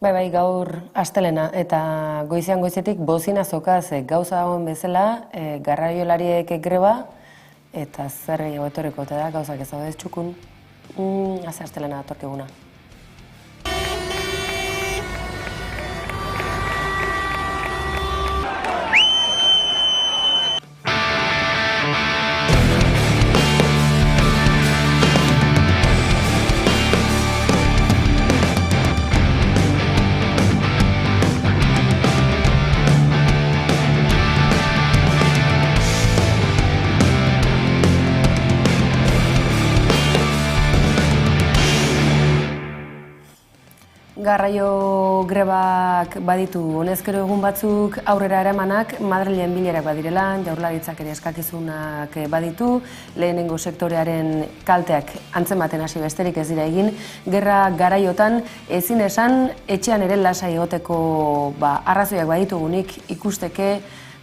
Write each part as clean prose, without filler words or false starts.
Bai, gaur astelena eta goizean goizetik bozina zokaz gauza dagoen bezala, garraiolariek greba eta zer gehiago etorriko eta da gauzak ez daude txukun, haze astelena datorkiguna. Garraio grebak baditu honezkero egun batzuk aurrera eramanak, Madrilen bilerak badirela, Jaurlaritzak ere eskakizunak baditu, lehenengo sektorearen kalteak antzematen hasi besterik ez dira egin, gerra garaiotan ezin esan etxean ere lasai egoteko arrazoiak baditugunik ikusteke,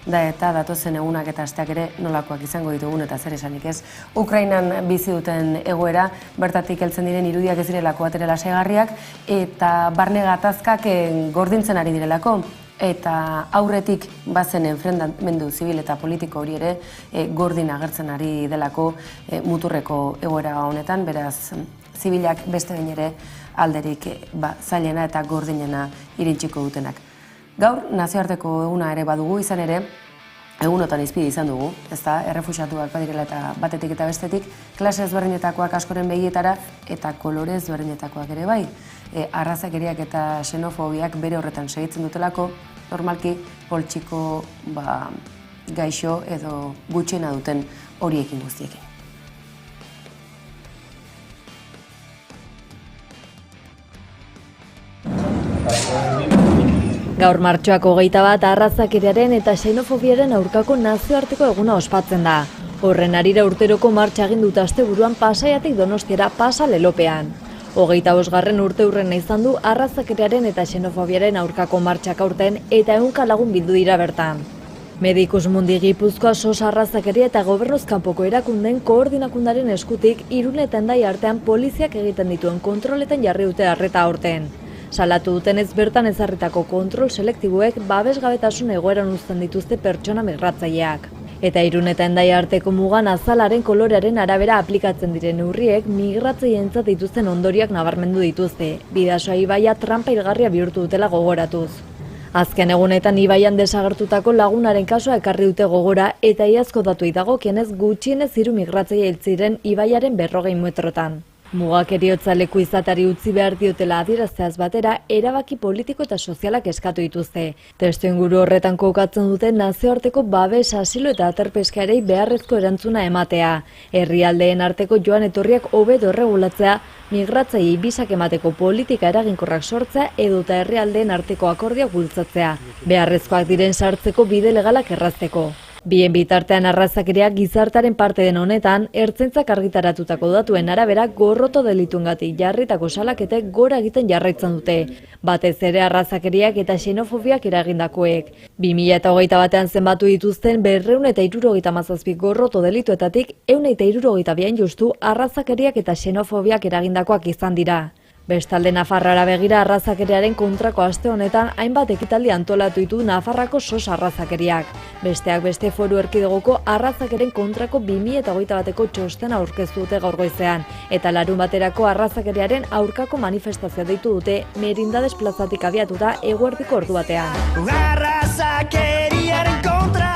da eta datozen egunak eta asteak ere nolakoak izango ditugun eta zer esanik ez. Ukrainan bizi duten egoera, bertatik heltzen diren irudiak ez direlako batere lasaigarriak eta barne gatazkak gordintzen ari direlako. Eta aurretik bazen enfrentamendu zibil eta politiko hori ere gordin agertzen ari delako muturreko egoera honetan, beraz zibilak beste behin ere alderik zailena eta gordinena iritsiko dutenak. Gaur, nazioarteko eguna ere badugu, izan ere, egunotan izpide izan dugu, ezta, errefuxiatuak badirela eta batetik eta bestetik, klase ezberdinetakoak askoren begietara eta kolore ezberdinetakoak ere bai. Arrazakeriak eta xenofobiak bere horretan segitzen dutelako, normalki poltsiko gaixo edo gutxiena duten horiekin guztiekin. Gaur martxoak 21 arrazakeriaren eta xenofobiaren aurkako nazioarteko eguna ospatzen da. Horren harira urteroko martxa egin dut asteburuan Pasaiatik Donostiara pasa lelopean. 25. urteurrena izan du arrazakeriaren eta xenofobiaren aurkako martxak aurten eta 100 lagun bildu dira bertan. Medikus Mundi Gipuzkoa SOS arrazakeria eta gobernuz kanpoko erakundeen koordinakundaren eskutik Irun eta Hendaia artean poliziak egiten dituen kontroletan jarri dute arreta aurten. Salatu dutenez bertan ezarritako kontrol selektiboek babesgabetasun egoeran uzten dituzte pertsona migratzaileak. Eta Irun eta Hendaia arteko mugan azalaren kolorearen arabera aplikatzen diren neurriek migratzaileentzat dituzten ondoriak nabarmendu dituzte, Bidasoa ibaia tranpa hilgarria bihurtu dutela gogoratuz. Azken egunetan ibaian desagertutako lagunaren kasua ekarri dute gogora eta iazko datuei dagokienez gutxienez 3 migratzaile hil ziren ibaiaren 40 metrotan. Mugak heriotza leku izateari utzi behar diotela adierazteaz batera, erabaki politiko eta sozialak eskatu dituzte. Testuinguru horretan kokatzen dute nazioarteko babes, asilo eta aterpeskarei beharrezko erantzuna ematea. Herrialdeen arteko joan etorriak hobeto erregulatzea, migratzailei bisak emateko politika eraginkorrak sortzea edota herrialdeen arteko akordioak bultzatzea. Beharrezkoak diren sartzeko bide legalak errazteko. Bien bitartean arrazakeriak gizartaren parte den honetan, ertzaintzak argitaratutako datuen arabera gorroto delituengatik jarritako salaketek gora egiten jarraitzen dute. Batez ere arrazakeriak eta xenofobiak eragindakoek. 2021 zenbatu dituzten 277 gorroto delituetatik 162 justu arrazakeriak eta xenofobiak eragindakoak izan dira. Bestalde Nafarroara begira arrazakeriaren kontrako aste honetan hainbat ekitaldi antolatu ditu Nafarrako SOS arrazakeriak. Besteak beste Foru Erkidegoko arrazakeren kontrako 2021ko txostena aurkeztu dute gaur goizean eta larunbaterako arrazakeriaren aurkako manifestazioa deitu dute Merindades plazatik abiatuta eguerdiko ordu batean. Arrazakeriaren kontra!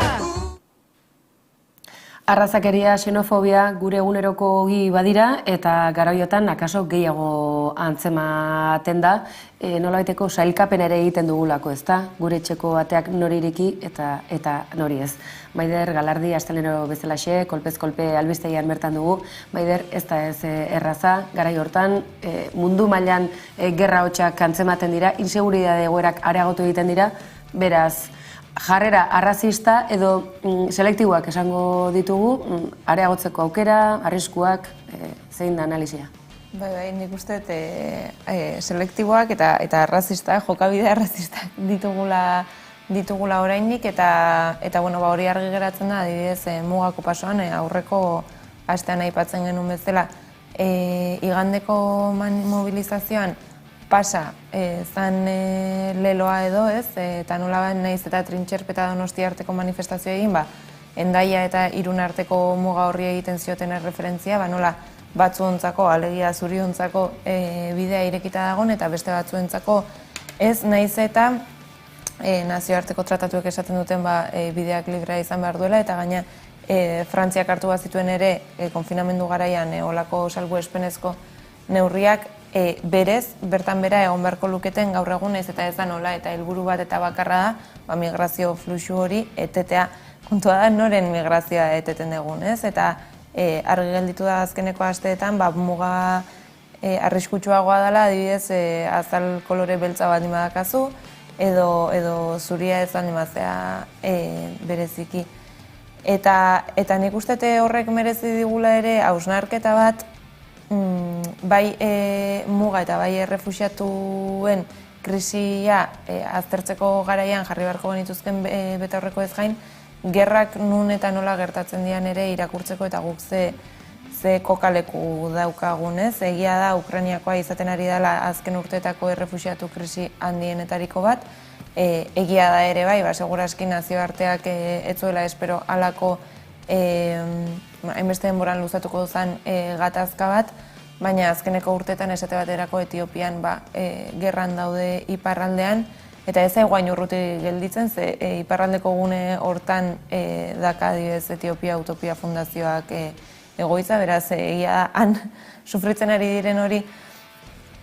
Arrazakeria, xenofobia gure eguneroko ogi badira eta garaiotan akaso gehiago antzematen da, nolabaiteko sailkapen ere egiten dugulako, ezta? Gure etxeko ateak nori ireki eta nori ez. Maider, Galardi, astelero bezalaxe, kolpez kolpe albistegian bertan dugu. Maider, ez da ez erraza, garai hortan mundu mailan gerra hotxak antzematen dira, inseguridade egoerak areagotu egiten dira, beraz, jarrera arrazista edo selektiboak esango ditugu, areagotzeko aukera, arriskuak, zein da analizia? Bai, nik uste selektiboak eta arrazista, jokabide arrazistak ditugula orainik eta hori argi geratzen da, adibidez, mugako pasoan aurreko astean aipatzen genuen bezala, igandeko mobilizazioan pasa zan leloa edo, ez? Eta nola naiz eta Trintxerpeta Donostia arteko manifestazio egin, Hendaia eta Irun arteko muga horri egiten zioten erreferentzia, nola batzuontzako, alegia zuriontzako bidea irekita dagoen, eta beste batzuentzako ez naiz eta nazioarteko tratatuek esaten duten bideak librea izan behar duela, eta gaina Frantziak hartu bat zituen ere konfinamendu garaian olako salbuespenezko neurriak berez, bertan bera egon beharko luketen gaur egun ez eta ez da nola, eta helburu bat eta bakarra da migrazio fluxu hori etetea. Kontua da noren migrazioa eteten dugun, ez? Eta argi gelditu da azkeneko asteetan, muga arriskutsuagoa dela, adibidez, azal kolore beltza bat nimadakazu, edo zuria ez animatzea bereziki. Eta nik uste horrek merezi digula ere hausnarketa bat, bai muga eta bai errefuxiatuen krisia aztertzeko garaian jarri beharko genituzken betaurreko ez gain, gerrak nun eta nola gertatzen dian ere irakurtzeko eta guk ze kokaleku daukagun, ez? Egia da Ukrainiakoa izaten ari dela azken urteetako errefuxiatu krisi handienetariko bat, egia da ere bai, seguraski nazioarteak ez zuela espero halako hainbeste denboran luzatuko zen gatazka bat, baina azkeneko urteetan esate baterako Etiopian gerran daude iparraldean, eta ez guain urruti gelditzen, ze iparraldeko gune hortan daka adibidez Etiopia Utopia Fundazioak egoitza, beraz egia da han sufritzen ari diren hori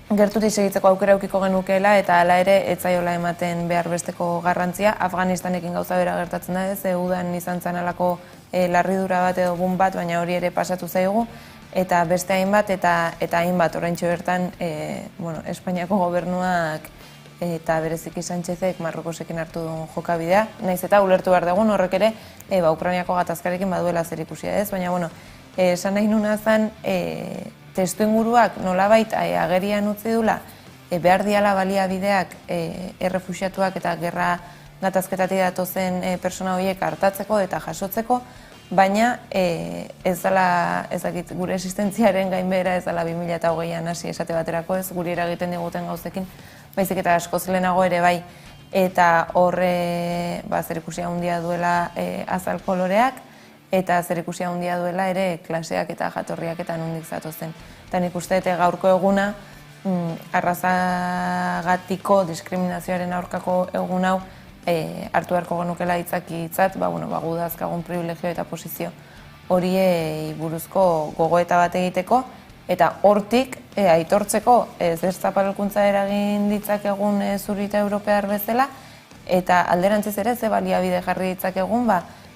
gertutik segitzeko aukera eukiko genukeela, eta hala ere ez zaiola ematen behar besteko garrantzia. Afganistanekin gauza bera gertatzen da ez, udan izan zen alako larridura bat edo bun bat, baina hori ere pasatu zaigu, eta beste hainbat eta hainbat oraintxe bertan Espainiako gobernuak eta bereziki Sánchezek Marrokosekin hartu duen jokabidea, naiz eta ulertu behar dugun horrek ere Ukrainiako gatazkarekin baduela zer ikusia ez, baina esan nahi nuna zen testu inguruak nolabait agerian utzi dula behar diala baliabideak errefuxiatuak eta gerra gatazketatik datozen persona horiek hartatzeko eta jasotzeko, baina ez dela, gure existentziaren gainbehera ez dela 2020an hasi esate baterako ez, guri eragiten diguten gauzekin, baizik eta askoz lehenago ere bai, eta horre zerikusia handia duela azal koloreak, eta zerikusia handia duela ere klaseak eta jatorriak eta nondik zatozen. Eta nik uste gaurko eguna, arrazagatiko diskriminazioaren aurkako egun hau hartu beharko genukela hitzakitzat, gu dazkagun privilegio eta posizio horiei buruzko gogoeta bat egiteko, eta hortik aitortzeko ez zapalkuntza eragin ditzakegun zurita europear bezala, eta alderantziz ere ze baliabide jarri ditzakegun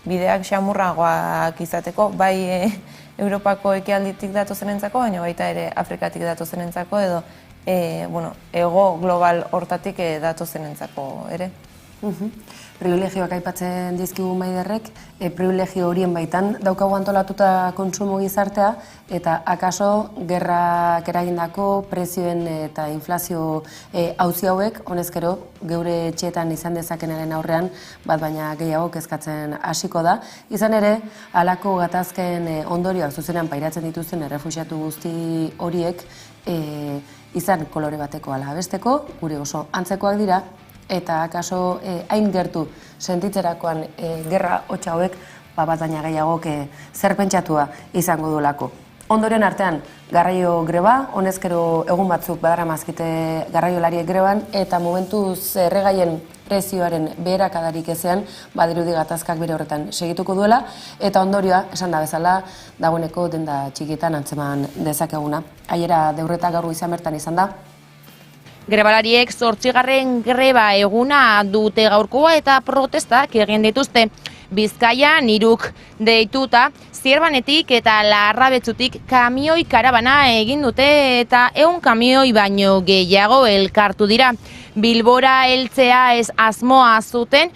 bideak xamurragoak izateko, bai Europako ekialditik datozenentzako, baina baita ere Afrikatik datozenentzako edo ego global hortatik datozenentzako ere. Privilegioak aipatzen dizkigu Maiderrek, privilegio horien baitan daukagu antolatuta kontsumo gizartea, eta akaso gerrak eragindako prezioen eta inflazio auzi hauek, honezkero, geure etxeetan izan dezakenaren aurrean, baina gehiago kezkatzen hasiko da. Izan ere, halako gatazken ondorioak zuzenean pairatzen dituzten errefuxiatu guzti horiek, izan kolore bateko ala besteko, gure oso antzekoak dira, eta akaso hain gertu sentitzerakoan gerra hotsa hauek bat baina gehiagok zer pentsatua izango duelako. Ondoren artean garraio greba, honezkero egun batzuk badaramazkite garraiolariek greban, eta momentuz erregaien prezioaren beherakadarik ezean badirudi gatazkak bere horretan segituko duela, eta ondorioa, esan da bezala, dagoeneko denda txikietan antzeman dezakeguna. Aiera deurreta gaur izan bertan izan da. Grebalariek 8. greba eguna dute gaurkoa eta protestak egin dituzte. Bizkaian 3 deituta, Zierbanetik eta Larrabetzutik kamioi karabana egin dute eta 100 kamioi baino gehiago elkartu dira. Bilbora heltzea ez asmoa zuten,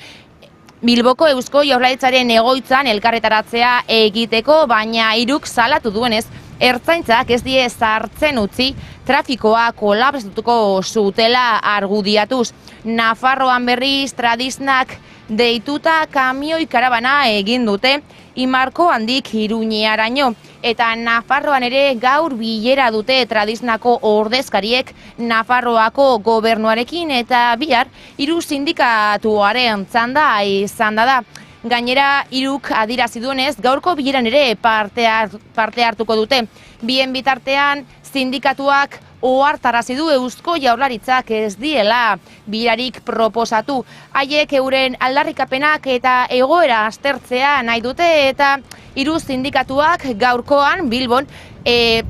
Bilboko Eusko Jaurlaritzaren egoitzan elkarretaratzea egiteko, baina 3 salatu duenez, Ertzaintzak ez die sartzen utzi trafikoa kolapsatuko zutela argudiatuz. Nafarroan berriz tradiznak deituta kamioi karabana egin dute Imarko handik Iruñearaino. Eta Nafarroan ere gaur bilera dute tradiznako ordezkariek Nafarroako gobernuarekin eta bihar hiru sindikatuaren txanda izan da. Gainera, hiruk adierazi duenez, gaurko bileran ere parte hartuko dute. Bien bitartean, sindikatuak ohartarazi du Eusko Jaurlaritzak ez diela bilarik proposatu. Haiek euren aldarrikapenak eta egoera aztertzea nahi dute eta hiru sindikatuak gaurkoan Bilbon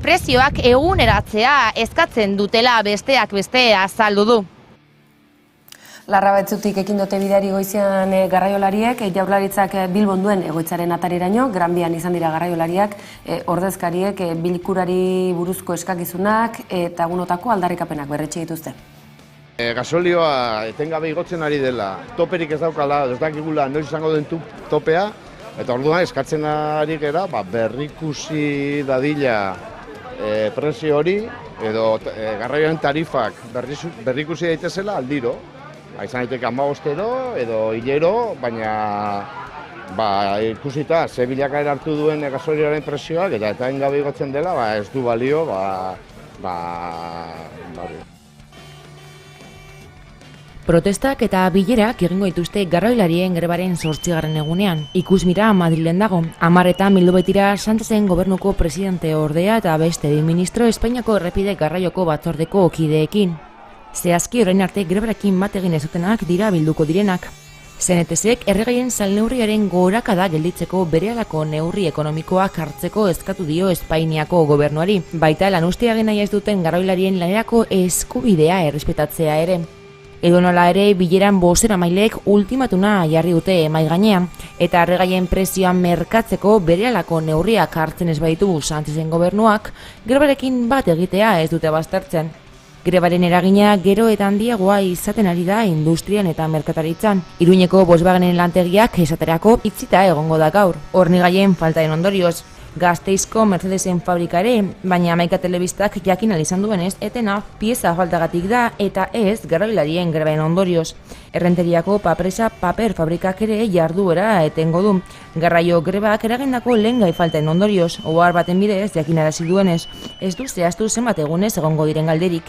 prezioak eguneratzea eskatzen dutela besteak beste azaldu du. Larrabetzutik ekin dute bideari goizean garraiolariek, Jaurlaritzak Bilbon duen egoitzaren atariraino, Gran Bian izan dira garraiolariak, ordezkariek bilkurari buruzko eskakizunak eta egunotako aldarrikapenak berretxe dituzte. Gasolioa etengabe igotzen ari dela, toperik ez daukala, ez dakigula noiz izango den topea, eta orduan eskatzen ari gera berrikusi dadila prezio hori, edo garraioaren tarifak berrikusi daitezela aldiro. Izan daiteke 15 edo hilero, baina ikusita ze bilakaera hartu duen gasolioaren prezioak eta etengabe igotzen dela, ez du balio, Protestak eta bilerak egingo dituzte garraiolarien grebaren 8. egunean. Ikusmira Madrilen dago. 10 bildu baitira Sánchezen gobernuko presidente ordea eta beste bi ministro Espainiako errepide garraioko batzordeko kideekin. Zehazki orain arte grebarekin bat egin ez dutenak dira bilduko direnak. CNTSek erregaien salneurriaren gorakada gelditzeko berehalako neurri ekonomikoak hartzeko eskatu dio Espainiako gobernuari, baita lanuztearen nahi ez duten garrailarien lanerako eskubidea errespetatzea ere. Edonola ere bileran bozeramaileek ultimatuna jarri dute mahai gainean, eta erregaien prezioa merkatzeko berehalako neurriak hartzen ez baditu Sánchezen gobernuak, grebarekin bat egitea ez dute baztertzen. Grebaren eragina gero eta handiagoa izaten ari da industrian eta merkataritzan. Iruñeko Volkswagenen lantegiak esaterako itzita egongo da gaur. Hornigaien faltaren ondorioz. Gasteizko Mercedesen fabrika ere, baina Hamaika Telebistak jakin ahal izan duenez, etena pieza faltagatik da eta ez garrailarien grebaren ondorioz. Errenteriako Papresa paper fabrikak ere jarduera etengo du. Garraio grebak eragindako lehengai faltaren ondorioz, ohar baten bidez jakinarazi duenez, ez du zehaztu zenbat egunez egongo diren galderik.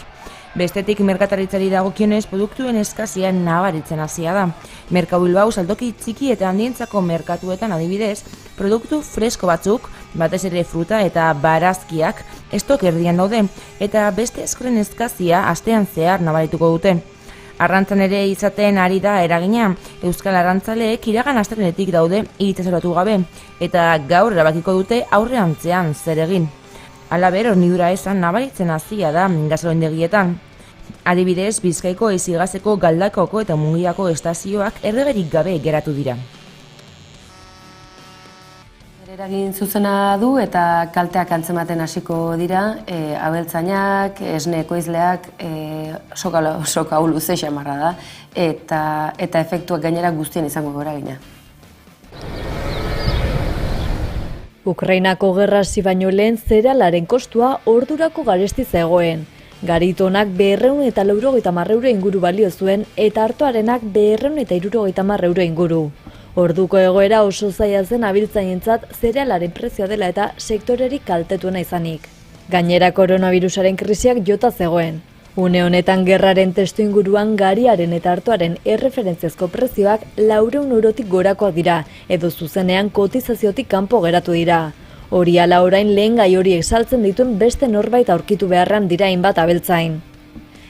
Bestetik merkataritzari dagokionez produktuen eskazian nabaritzen hasia da. Merkatu Bilbao saltoki txiki eta handientzako merkatuetan adibidez, produktu fresko batzuk, batez ere fruta eta barazkiak, estok erdian daude, eta beste askoren eskazia astean zehar nabarituko dute. Arrantzan ere izaten ari da eragina, Euskal Arrantzaleek iragan astelehenetik daude itsasoratu gabe, eta gaur erabakiko dute aurreantzean zer egin. Halaber, hornidura esan nabaritzen hasia da gasolindegietan. Adibidez, Bizkaiko Ezigazeko Galdakaoko eta Mungiako estazioak erregerik gabe geratu dira. Eragin zuzena du eta kalteak antzematen hasiko dira, abeltzainak, esne ekoizleak, soka luze xamarra da, eta efektuak gainera guztien izango eragina. Ukrainako gerra hasi baino lehen zerealaren kostua ordurako garesti zegoen. Garitonak 290 euro inguru balio zuen eta artoarenak 270 euro inguru. Orduko egoera oso zaila zen abiltzainentzat zerealaren prezioa dela eta sektorerik kaltetuena izanik. Gainera koronavirusaren krisiak jota zegoen. Une honetan gerraren testu inguruan gariaren eta artoaren erreferentziazko prezioak 400 eurotik gorakoak dira, edo zuzenean kotizaziotik kanpo geratu dira. Hori ala orain lehen gai horiek saltzen dituen beste norbait aurkitu beharran dira hainbat abeltzain.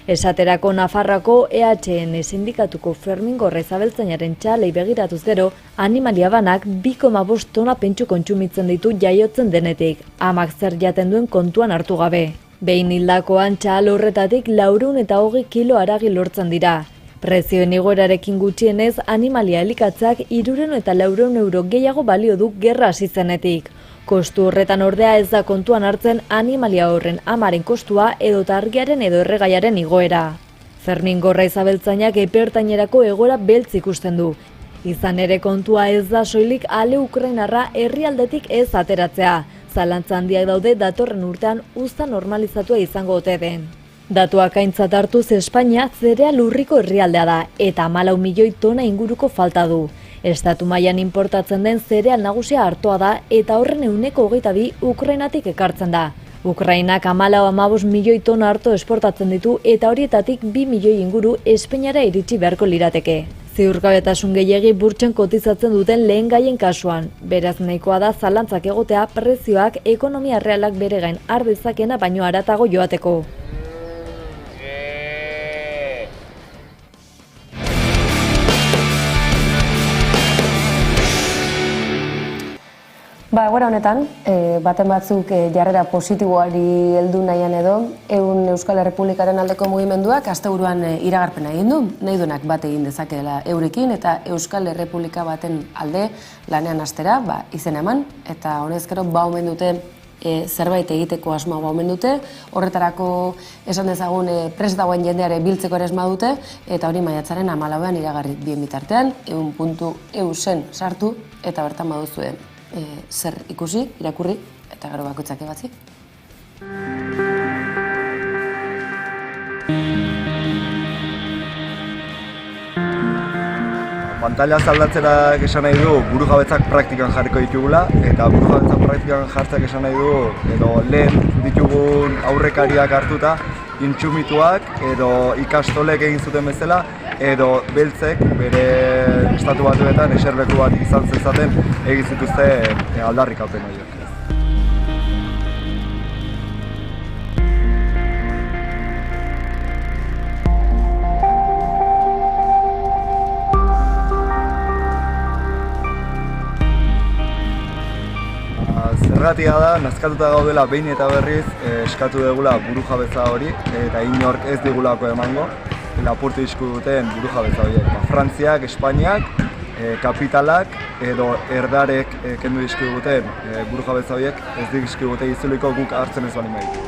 Esaterako Nafarroako EHN sindikatuko Fermin Gorraiz abeltzainaren txalei begiratuz gero, animalia banak 2,5 tona pentsu kontsumitzen ditu jaiotzen denetik, amak zer jaten duen kontuan hartu gabe. Behin hildakoan txal horretatik 420 kilo haragi lortzen dira. Prezioen igoerarekin gutxienez, animalia elikatzak 300 eta 400 euro gehiago balio du gerra hasi zenetik. Kostu horretan ordea ez da kontuan hartzen animalia horren amaren kostua edo argiaren edo erregaiaren igoera. Fermin Gorraiz abeltzainak epertainerako egoera beltz ikusten du. Izan ere kontua ez da soilik ale ukrainarra herrialdetik ez ateratzea. Zalantza handiak daude datorren urtean uzta normalizatua izango ote den. Datuak aintzat hartuz Espainia zereal urriko herrialdea da eta 14 milioi tona inguruko falta du. Estatu mailan inportatzen den zereal nagusia artoa da eta horren 22% Ukrainatik ekartzen da. Ukrainak 14-15 milioi tona arto esportatzen ditu eta horietatik 2 milioi inguru Espainiara iritsi beharko lirateke. Ziurgabetasun gehiegi burtsen kotizatzen duten lehen gaien kasuan. Beraz nahikoa da zalantzak egotea prezioak ekonomia realak bere gain har dezakena baino haratago joateko. Egoera honetan, baten batzuk jarrera positiboari heldu nahian edo, Euskal Errepublikaren aldeko mugimenduak asteburuan iragarpena egin du, nahi duenak bat egin dezakeela eurekin eta Euskal Errepublika baten alde lanean hastera izena eman, eta honezkero omen dute zerbait egiteko asmoa omen dute, horretarako esan dezagun prest dagoen jendeare biltzeko ere asmoa dute, eta hori maiatzaren 14an iragarri bien bitartean, eun.eusen sartu eta bertan baduzue zer ikusi, irakurri, eta gero bakoitzak ebatzi. Pantaila aldatzerak esan nahi du burujabetzak praktikan jarriko ditugula, eta burujabetzak praktikan jartzak esan nahi du edo lehen ditugun aurrekariak hartuta intsumituak edo ikastolek egin zuten bezala edo beltzek bere estatu batuetan eserleku bat izan zezaten egin zituzte aldarrikapen horiek. Zergatia da, nazkatuta gaudela behin eta berriz eskatu dugula burujabetza hori eta inork ez digulako emango lapurtu dizkiguten burujabetza horiek. Frantziak, Espainiak, kapitalak edo erdarek kendu dizkiguten burujabetza horiek ez dizkigute itzuliko guk hartzen ez bali maitu.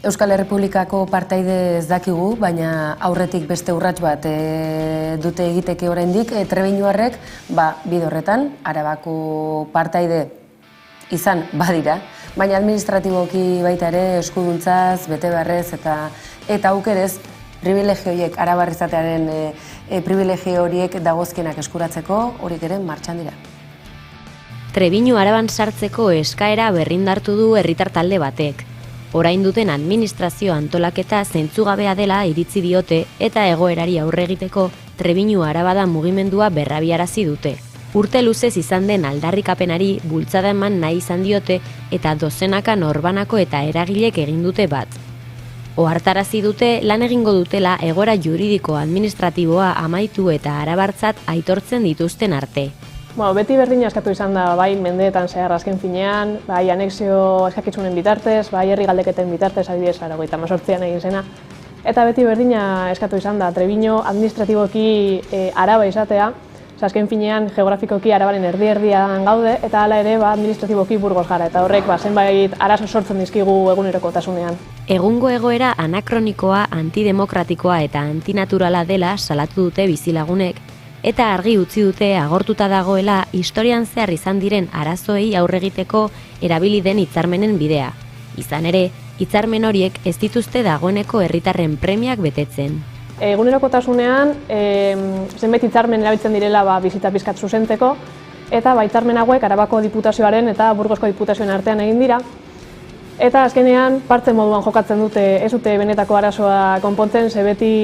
Euskal Errepublikako partaide ez dakigu, baina aurretik beste urrats bat dute egiteke oraindik trebiñuarrek, bide horretan, Arabako partaide izan badira, baina administratiboki baita ere eskuduntzaz, betebeharrez eta aukerez privilegio horiek, arabar izatearen privilegio horiek dagozkienak eskuratzeko horiek ere martxan dira. Trebiñu Araban sartzeko eskaera berrindartu du herritar talde batek. Orain duten administrazio antolaketa zentzugabea dela iritzi diote eta egoerari aurre egiteko Trebiñu Arabada mugimendua berrabiarazi dute. Urte luzez izan den aldarrikapenari bultzada eman nahi izan diote eta dozenaka norbanako eta eragilek egin dute bat. Ohartarazi dute lan egingo dutela egoera juridiko administratiboa amaitu eta arabartzat aitortzen dituzten arte. Beti berdina eskatu izan da, bai mendeetan zehar azken finean, bai anexio eskakitzunen bitartez, bai herri galdeketen bitartez, adibidez 1978an egin zena. Eta beti berdina eskatu izan da, Trebiñu administratiboki Araba izatea, azken finean geografikoki Arabaren erdi-erdian gaude, eta hala ere administratiboki Burgos gara, eta horrek zenbait arazo sortzen dizkigu egunerokotasunean. Egungo egoera anakronikoa, antidemokratikoa eta antinaturala dela salatu dute bizilagunek, eta argi utzi dute agortuta dagoela historian zehar izan diren arazoei aurre egiteko erabili den hitzarmenen bidea. Izan ere, hitzarmen horiek ez dituzte dagoeneko herritarren premiak betetzen. Egunerokotasunean zenbait hitzarmen erabiltzen direla bizita pizkat zuzenteko eta hitzarmen hauek Arabako Diputazioaren eta Burgosko Diputazioen artean egin dira. Eta azkenean partze moduan jokatzen dute, ez dute benetako arazoa konpontzen, ze beti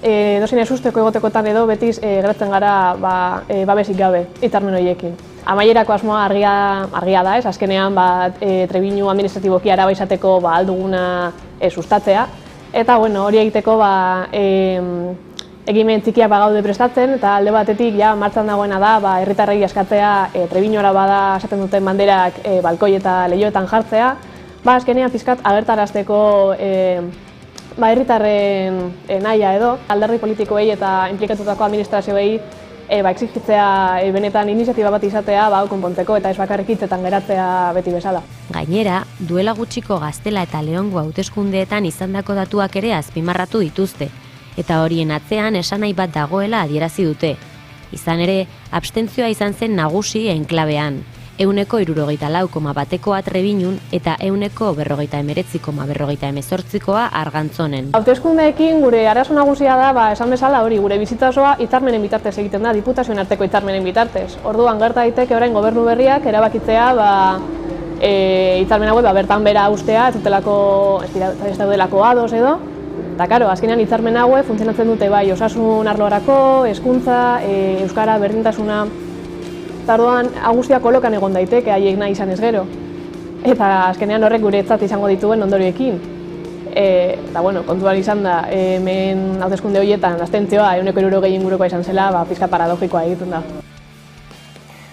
edozein ezusteko egotekotan edo betiz geratzen gara babesik gabe hitzarmen horiekin. Amaierako asmoa argia da, azkenean Trebiñu administratiboki Araba izateko alduguna sustatzea. Eta hori egiteko egimen txikiak gaude prestatzen eta alde batetik martxan dagoena da herritarrei eskatzea Trebiñu Araba da esaten duten banderak balkoi eta leihoetan jartzea. Azkenean pizkat agertarazteko herritarren nahia edo, alderdi politikoei eta inplikatutako administrazioei exigitzea benetan iniziatiba bat izatea konpontzeko eta ez bakarrik hitzetan geratzea beti bezala. Gainera, duela gutxiko Gaztela eta Leongo hauteskundeetan izandako datuak ere azpimarratu dituzte, eta horien atzean esanahi bat dagoela adierazi dute. Izan ere, abstentzioa izan zen nagusi enklabean, €74,1koa Trebinun eta €49,48koa Argantzonen. Hauteskundeekin gure arazo nagusia da, esan bezala hori, gure bizitza osoa hitzarmenen bitartez egiten da, diputazioen arteko hitzarmenen bitartez. Orduan gerta daiteke orain gobernu berriak erabakitzea hitzarmen hauek bertan bera ustea, ez daudelako ados edo. Eta karo, azkenean hitzarmen hauek funtzionatzen dute bai osasun arlorako, hezkuntza, euskara, berdintasuna. Eta orduan, guztia kolokan egon daiteke, haiek nahi izan ez gero. Eta azkenean horrek guretzat izango dituen ondorioekin. Eta kontuan izan da, hemen hauteskunde horietan abstentzioa €160 ingurukoa izan zela, pixka paradogikoa egiten da.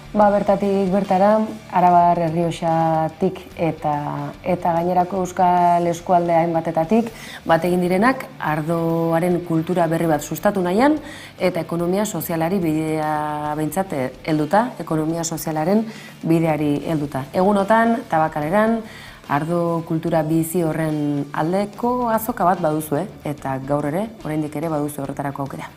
Bertatik bertara, Arabar Errioxatik eta gainerako euskal eskualde hainbatetatik bat egin direnak ardoaren kultura berri bat sustatu nahian eta ekonomia sozialari bidea behintzat helduta, ekonomia sozialaren bideari helduta. Egunotan, Tabakaleran, ardo kultura bizi horren aldeko azoka bat baduzu, eta gaur ere, oraindik ere baduzu horretarako aukera.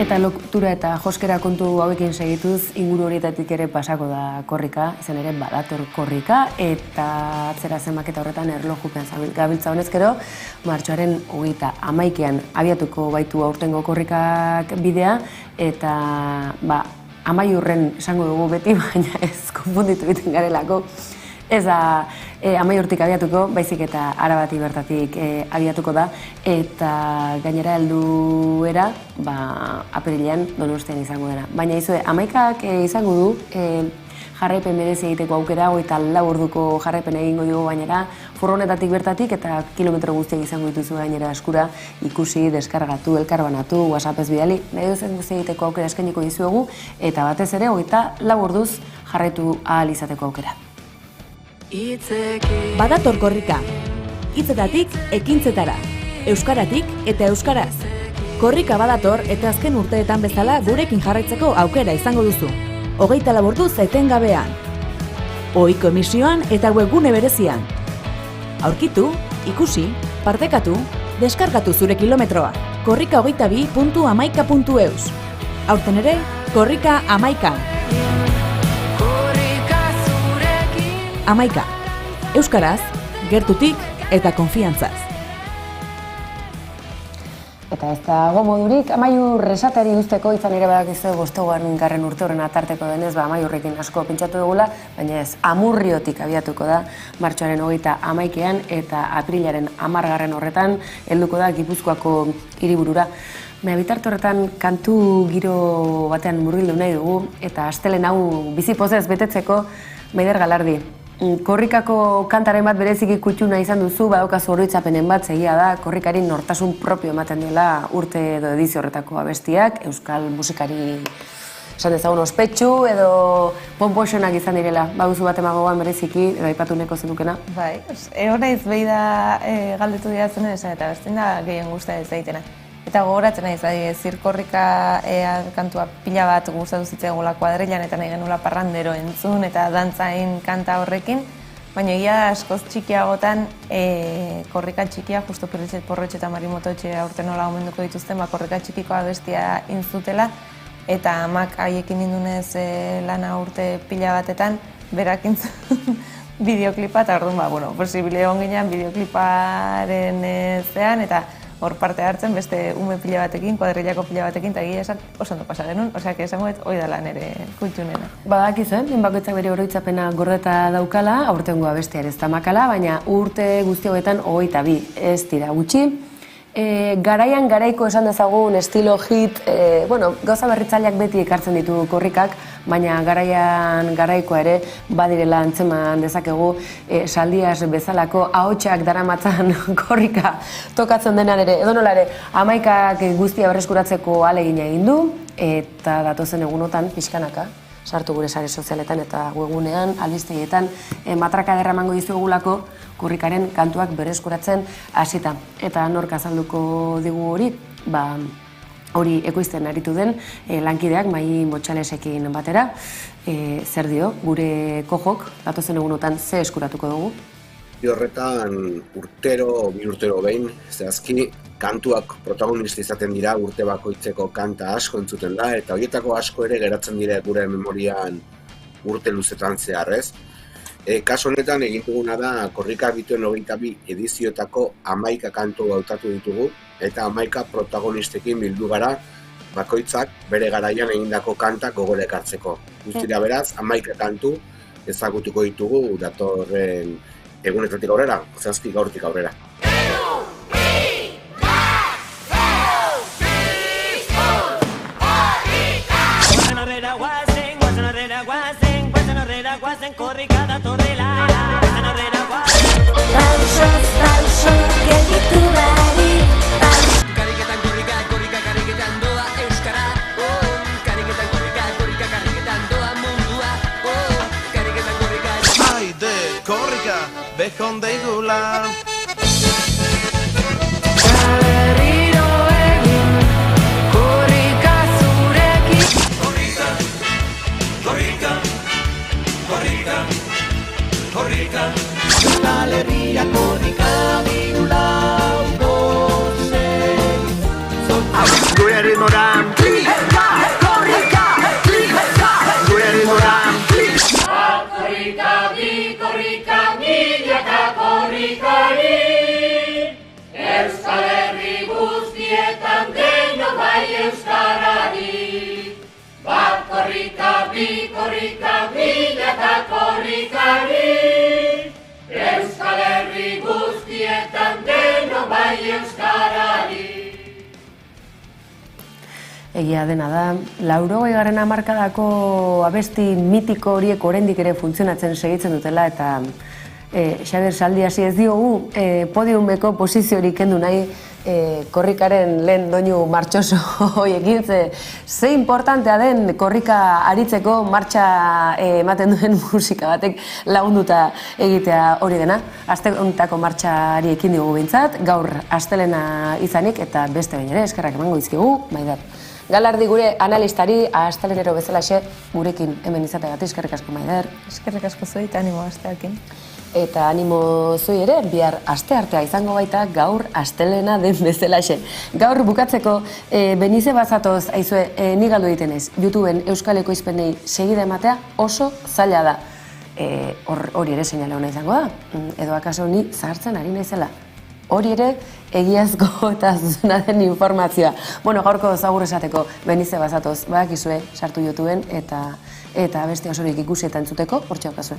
Eta lotura eta joskera kontu hauekin segituz, inguru horietatik ere pasako da korrika, izan ere badator korrika, eta atzera zenbaketa horretan erlojupean gabiltza honezkero, martxoaren 31ean abiatuko baitu aurtengo korrikak bidea, eta amaiurren esango dugu beti, baina ez konfunditu egiten garelako. Ez da amaiurtik abiatuko, baizik eta Arabatik bertatik abiatuko da, eta gainera helduera apirilean Donostian izango dena. Baina izue, 11ak izango du jarraipen berezi egiteko aukera, 24 orduko jarraipen egingo dugu gainera, furgonetatik bertatik eta kilometro guztiak izango dituzu gainera eskura, ikusi, deskargatu, elkarbanatu, WhatsAppez bidali, nahi duzen guzti egiteko aukera eskainiko dizuegu, eta batez ere 24 orduz jarraitu ahal izateko aukera. Badator korrika, hitzetatik ekintzetara, euskaratik eta euskaraz. Korrika badator eta azken urteetan bezala gurekin jarraitzeko aukera izango duzu. 24 orduz etengabean. Ohiko emisioan eta webgune berezian. Aurkitu, ikusi, partekatu, deskargatu zure kilometroa. korrika22.amaika.eus. Aurten ere, korrika 11. Amaika, euskaraz, gertutik eta konfiantzaz. Eta ez dago modurik, amaiur esatari usteko izan ere badakizu 5. urte horren atarteko denez, amaiurrekin asko pentsatu dugula, baina ez, Amurriotik abiatuko da, martxoaren 31ean eta aprilaren 10. horretan helduko da Gipuzkoako hiriburura. Bitarte horretan kantu giro batean murgildu nahi dugu, eta astelehen hau bizi pozez betetzeko Maider Galardi. Korrikako kantaren bat bereziki kutxuna izan duzu, badaukazu oroitzapenen bat segia da, korrikari nortasun propio ematen dela urte edo edizio horretako abestiak, euskal musikari esan dezagun ospetsu edo pompoxonak izan direla. Baduzu bat emagoan bereziki, edo aipatu neko zenukena? Bai, honaiz behi da galdetu dira zen esan eta bestin da gehien guztia ez daitena. Eta gogoratzen naiz, zirkorrika kantua pila bat gustatu zitzaigula kuadrilan eta nahi genula parrandero entzun eta dantzain kanta horrekin, baina egia da askoz txikiagotan korrika txikia, justo Porrotxe eta Marimototxe aurten nola omenduko dituzten, korrika txikikoa bestia intzutela, eta amak haiekin indunez lana urte pila batetan, berak intzun bideoklipa, eta orduan, posibile egon ginean bideokliparen zean, eta hor parte hartzen, beste ume pila batekin, kuadrillako pila batekin, eta egia esan oso ondo pasa genuen, osea, esango dut hori dela nire kultunena. Badakizu, bakoitzak bere oroitzapena gordeta daukala, aurtengoa bestea ere ez tamakala, baina urte guzti hauetan 22 ez dira gutxi. Garaian garaiko esan dezagun estilo hit, gauza berritzaileak beti ekartzen ditu korrikak, baina garaian garaikoa ere badirela antzeman dezakegu saldias bezalako ahotsak daramatzan korrika tokatzen denan ere, edo nola ere, 11 guztia berreskuratzeko ahalegina egin du, eta datozen egunotan pixkanaka sartu gure sare sozialetan eta webgunean, albistegietan matraka ederra emango dizuegulako korrikaren kantuak berreskuratzen hasita. Eta nork azalduko digu hori, hori ekoizten aritu den lankideak Mai Motxalesekin batera, zer dio, gure kojok, datozen egunotan ze eskuratuko dugu? Horretan bi urtero behin, zehazki, kantuak protagonista izaten dira, urte bakoitzeko kanta asko entzuten da, eta horietako asko ere geratzen dira gure memorian urte luzetan zehar, ez? Kaso honetan egin duguna da, korrika bituen 22 edizioetako 11 kantu hautatu ditugu, eta 11 protagonistekin bildu gara, bakoitzak bere garaian egindako kantak gogora ekartzeko. Guztira beraz, 11 kantu ezagutuko ditugu datorren egunetatik aurrera, zehazki gaurtik aurrera. Bejon deigula Berriro egin korrika zurekin Korrika, korrika, korrika, korrika Euskal Herria korrika birulau gozei Gure ritmoran Korrika, korrika, gure ritmoran Korrika, bi korrika, milaka korrikari Euskal Herri guztietan deno bai euskarari Bat korrika, bi korrika, milaka korrikari Euskal Herri guztietan deno bai euskarari Egia dena da, 80. hamarkadako abesti mitiko horiek oraindik ere funtzionatzen segitzen dutela eta Xabier Saldiasi ez diogu podiumeko posiziorik kendu nahi korrikaren lehen doinu martxoso horiekin, ze importantea den korrika aritzeko martxa ematen duen musika batek lagunduta egitea hori dena. Aste honetako martxari ekin diogu behintzat, gaur astelena izanik eta beste behin ere eskerrak emango dizkigu, Maider. Galardi gure analistari, astelenero bezalaxe gurekin hemen izateagatik, eskerrik asko Maider. Eskerrik asko zuei eta animo astearekin. Eta animo zuei ere, bihar asteartea izango baita gaur astelena den bezalaxe. Gaur bukatzeko Benize bazatoz, aizue, ni galdu egiten ez, YouTubeen Euskal Ekoizpenei segida ematea oso zaila da. Hori ere seinale ona izango da, edo akaso ni zahartzen ari naizela. Hori ere egiazko eta zuzena den informazioa. Bueno, gaurko zagur esateko Benize bazatoz, badakizue sartu YouTubeen eta beste osorik ikusi eta entzuteko, hortxe daukazue.